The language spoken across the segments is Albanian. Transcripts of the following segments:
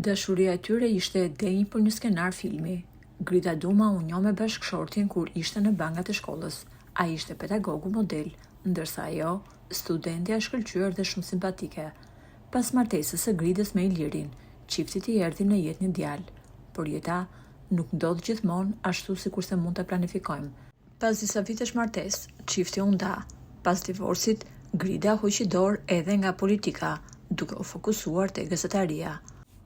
Dashuria e tyre ishte e denjë për një skenar filmi. Grida Duma u njoh me bashkëshortin kur ishte në bangat e shkollës. Ai ishte pedagogu model, ndërsa ajo, studentja e shkëlqyer dhe shumë simpatike. Pas martesës së Gridës me Ilirin, çiftit i erdhi në jetë një djalë, por jeta nuk ndodh gjithmonë ashtu sikurse mund ta planifikojmë. Pas disa vitesh martesë, çifti u nda. Pas divorcit, Grida hoqi dorë edhe nga politika, duke u fokusuar te gazetaria.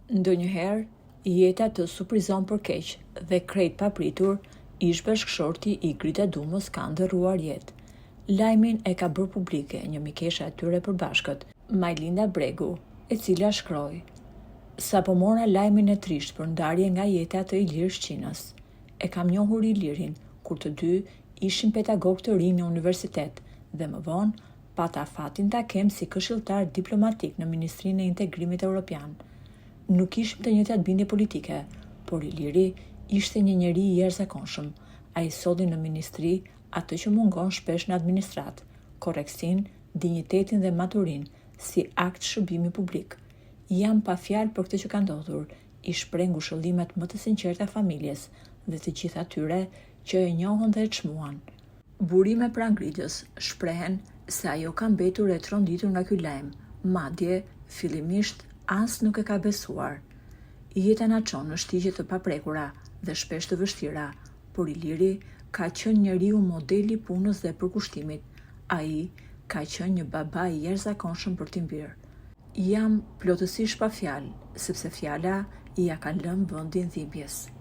Ndonjëherë, jeta të surprizon për keq dhe krejt papritur, ish bashkëshorti i Grida Dumës ka ndërruar jetë. Lajmin e ka bërë publike një mikesha e tyre përbashkët, Majlinda Bregu, e cila shkroi: "Sapo mora lajmin e trisht për ndarje nga jeta të Ilir Shqinës. E kam njohur Ilirin kur të dy ishin pedagog të rinj në universitet dhe më vonë pata fatin ta kem si këshilltar diplomatik në Ministrinë e Integrimit Evropian. Nuk ishim të njëjtat bindje politike, por Iliri ishte një njeri i jashtëzakonshëm. Ai solli në ministri atë që mungon shpesh në administrat, korrektsin, dinjitetin dhe maturinë, si akt shërbimi publik. Jam pa fjalë për këtë që ka ndodhur, i shpreh ngushëllimet më të sinqerta familjes dhe të gjithë atyre që e njohën dhe e çmuan." Burime pranë Gridës shprehen se ajo ka mbetur e tronditur nga ky lajm, madje fillimisht as nuk e ka besuar. Jeta na çon në shtigje të paprekura dhe shpesh të vështira, por Iliri ka qenë njeriu modeli punës dhe përkushtimit. Ai ka qenë një baba i jashtëzakonshëm për t'i mbyrë. Jam plotësisht pa fjalë, sepse fjala ja ka lënë vendin dhimbjes.